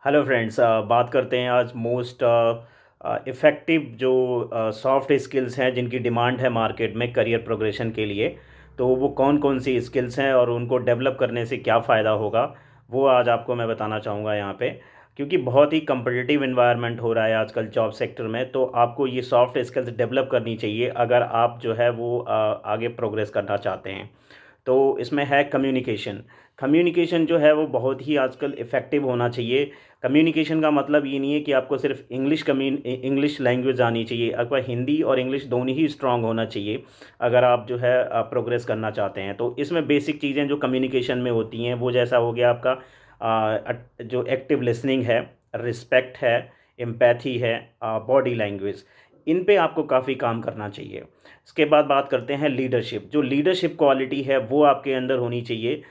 Hello friends, बात करते हैं आज मोस्ट इफ़ेक्टिव जो सॉफ्ट स्किल्स हैं जिनकी डिमांड है मार्केट में करियर प्रोग्रेशन के लिए। तो वो कौन कौन सी स्किल्स हैं और उनको डेवलप करने से क्या फ़ायदा होगा, वो आज आपको मैं बताना चाहूँगा यहाँ पे। क्योंकि बहुत ही कम्पिटिटिव इन्वायरमेंट हो रहा है आजकल जॉब सेक्टर में, तो आपको ये सॉफ्ट स्किल्स डेवलप करनी चाहिए अगर आप जो है वो आगे प्रोग्रेस करना चाहते हैं। तो इसमें है कम्युनिकेशन। कम्युनिकेशन जो है वो बहुत ही आजकल इफ़ेक्टिव होना चाहिए। कम्युनिकेशन का मतलब ये नहीं है कि आपको सिर्फ इंग्लिश लैंग्वेज आनी चाहिए, आपका हिंदी और इंग्लिश दोनों ही स्ट्रांग होना चाहिए अगर आप जो है प्रोग्रेस करना चाहते हैं। तो इसमें बेसिक चीज़ें जो कम्युनिकेशन में होती हैं वो जैसा हो गया आपका जो एक्टिव लिसनिंग है, रिस्पेक्ट है, एम्पैथी है, बॉडी लैंग्वेज, इन पे आपको काफ़ी काम करना चाहिए। इसके बाद बात करते हैं लीडरशिप। जो लीडरशिप क्वालिटी है वो आपके अंदर होनी चाहिए,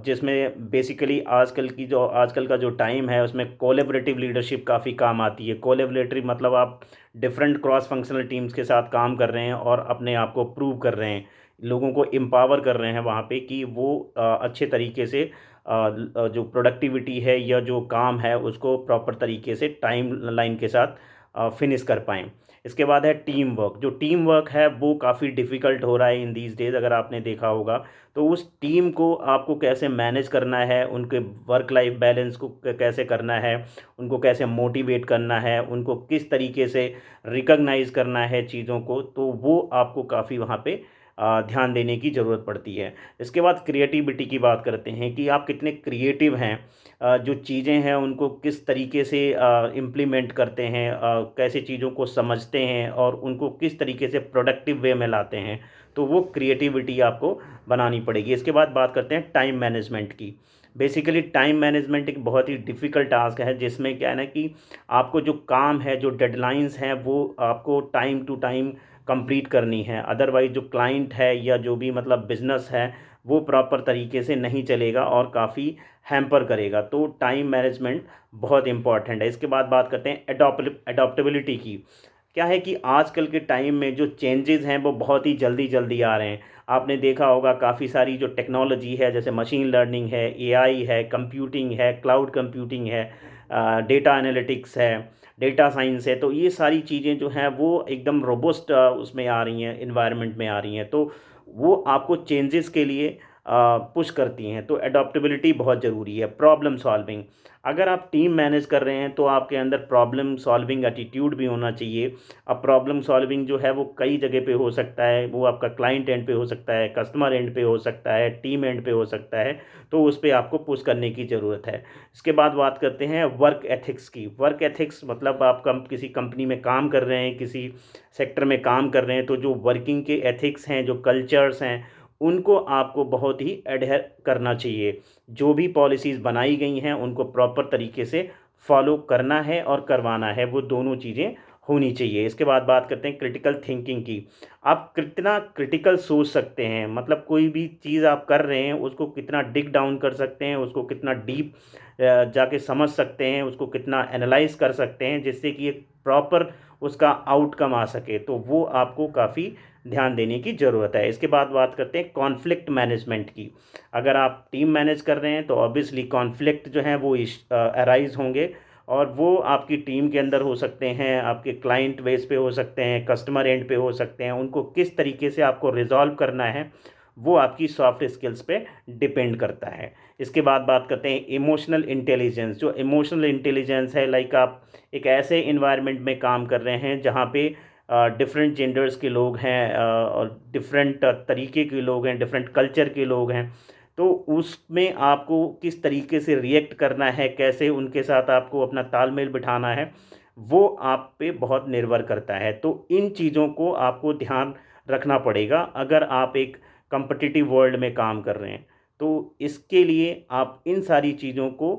जिसमें बेसिकली आजकल का जो टाइम है उसमें कोलैबोरेटिव लीडरशिप काफ़ी काम आती है। कोलैबोरेटिव मतलब आप डिफरेंट क्रॉस फंक्शनल टीम्स के साथ काम कर रहे हैं और अपने आप को प्रूव कर रहे हैं, लोगों को एम्पावर कर रहे हैं वहाँ पे कि वो अच्छे तरीके से जो प्रोडक्टिविटी है या जो काम है उसको प्रॉपर तरीके से टाइम लाइन के साथ फिनिश कर पाएँ। इसके बाद है टीम वर्क। जो टीम वर्क है वो काफ़ी डिफ़िकल्ट हो रहा है इन दीज़ डेज़, अगर आपने देखा होगा। तो उस टीम को आपको कैसे मैनेज करना है, उनके वर्क लाइफ बैलेंस को कैसे करना है, उनको कैसे मोटिवेट करना है, उनको किस तरीके से रिकॉग्नाइज़ करना है चीज़ों को, तो वो आपको काफ़ी वहाँ पे ध्यान देने की ज़रूरत पड़ती है। इसके बाद क्रिएटिविटी की बात करते हैं कि आप कितने क्रिएटिव हैं, जो चीज़ें हैं उनको किस तरीके से इम्प्लीमेंट करते हैं, कैसे चीज़ों को समझते हैं और उनको किस तरीके से प्रोडक्टिव वे में लाते हैं। तो वो क्रिएटिविटी आपको बनानी पड़ेगी। इसके बाद बात करते हैं टाइम मैनेजमेंट की। बेसिकली टाइम मैनेजमेंट एक बहुत ही डिफ़िकल्ट टास्क है, जिसमें क्या है ना कि आपको जो काम है, जो डेडलाइंस हैं, वो आपको टाइम टू टाइम कंप्लीट करनी है। अदरवाइज़ जो क्लाइंट है या जो भी मतलब बिज़नेस है, वो प्रॉपर तरीके से नहीं चलेगा और काफ़ी हैम्पर करेगा। तो टाइम मैनेजमेंट बहुत इम्पॉर्टेंट है। इसके बाद बात करते हैं एडॉप्टेबिलिटी की। क्या है कि आजकल के टाइम में जो चेंजेस हैं वो बहुत ही जल्दी जल्दी आ रहे हैं। आपने देखा होगा काफ़ी सारी जो टेक्नोलॉजी है, जैसे मशीन लर्निंग है, एआई है, कंप्यूटिंग है, क्लाउड कंप्यूटिंग है, डेटा एनालिटिक्स है, डेटा साइंस है। तो ये सारी चीज़ें जो हैं वो एकदम रोबस्ट उसमें आ रही हैं, इन्वायरमेंट में आ रही हैं। तो वो आपको चेंजेस के लिए पुश करती हैं। तो एडॉप्टेबिलिटी बहुत ज़रूरी है। प्रॉब्लम सॉल्विंग, अगर आप टीम मैनेज कर रहे हैं तो आपके अंदर प्रॉब्लम सॉल्विंग एटीट्यूड भी होना चाहिए। अब प्रॉब्लम सॉल्विंग जो है वो कई जगह पे हो सकता है, वो आपका क्लाइंट एंड पे हो सकता है, कस्टमर एंड पे हो सकता है, टीम एंड पे हो सकता है। तो उस पे आपको पुश करने की ज़रूरत है। इसके बाद बात करते हैं वर्क एथिक्स की। वर्क एथिक्स मतलब आप किसी कंपनी में काम कर रहे हैं, किसी सेक्टर में काम कर रहे हैं, तो जो वर्किंग के एथिक्स हैं, जो कल्चर्स हैं, उनको आपको बहुत ही एडहेर करना चाहिए। जो भी पॉलिसीज़ बनाई गई हैं उनको प्रॉपर तरीके से फॉलो करना है और करवाना है, वो दोनों चीज़ें होनी चाहिए। इसके बाद बात करते हैं क्रिटिकल थिंकिंग की। आप कितना क्रिटिकल सोच सकते हैं, मतलब कोई भी चीज़ आप कर रहे हैं उसको कितना डिग डाउन कर सकते हैं, उसको कितना डीप जाके समझ सकते हैं, उसको कितना एनालाइज कर सकते हैं, जिससे कि एक प्रॉपर उसका आउटकम आ सके। तो वो आपको काफ़ी ध्यान देने की ज़रूरत है। इसके बाद बात करते हैं कॉन्फ्लिक्ट मैनेजमेंट की। अगर आप टीम मैनेज कर रहे हैं तो ऑब्वियसली कॉन्फ्लिक्ट जो हैं वो अराइज़ होंगे, और वो आपकी टीम के अंदर हो सकते हैं, आपके क्लाइंट बेस पे हो सकते हैं, कस्टमर एंड पे हो सकते हैं। उनको किस तरीके से आपको रिज़ॉल्व करना है वो आपकी सॉफ्ट स्किल्स पे डिपेंड करता है। इसके बाद बात करते हैं इमोशनल इंटेलिजेंस। जो इमोशनल इंटेलिजेंस है, लाइक आप एक ऐसे इन्वायरमेंट में काम कर रहे हैं जहाँ पे डिफरेंट जेंडर्स के लोग हैं और डिफरेंट तरीके के लोग हैं, डिफरेंट कल्चर के लोग हैं। तो उसमें आपको किस तरीके से रिएक्ट करना है, कैसे उनके साथ आपको अपना तालमेल बिठाना है, वो आप पे बहुत निर्भर करता है। तो इन चीज़ों को आपको ध्यान रखना पड़ेगा अगर आप एक कॉम्पिटिटिव वर्ल्ड में काम कर रहे हैं। तो इसके लिए आप इन सारी चीज़ों को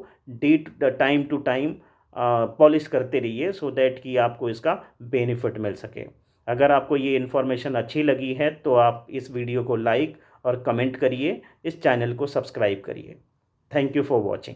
टाइम टू टाइम पॉलिश करते रहिए, सो दैट कि आपको इसका बेनिफिट मिल सके। अगर आपको ये इन्फॉर्मेशन अच्छी लगी है तो आप इस वीडियो को लाइक और कमेंट करिए, इस चैनल को सब्सक्राइब करिए। Thank you for watching.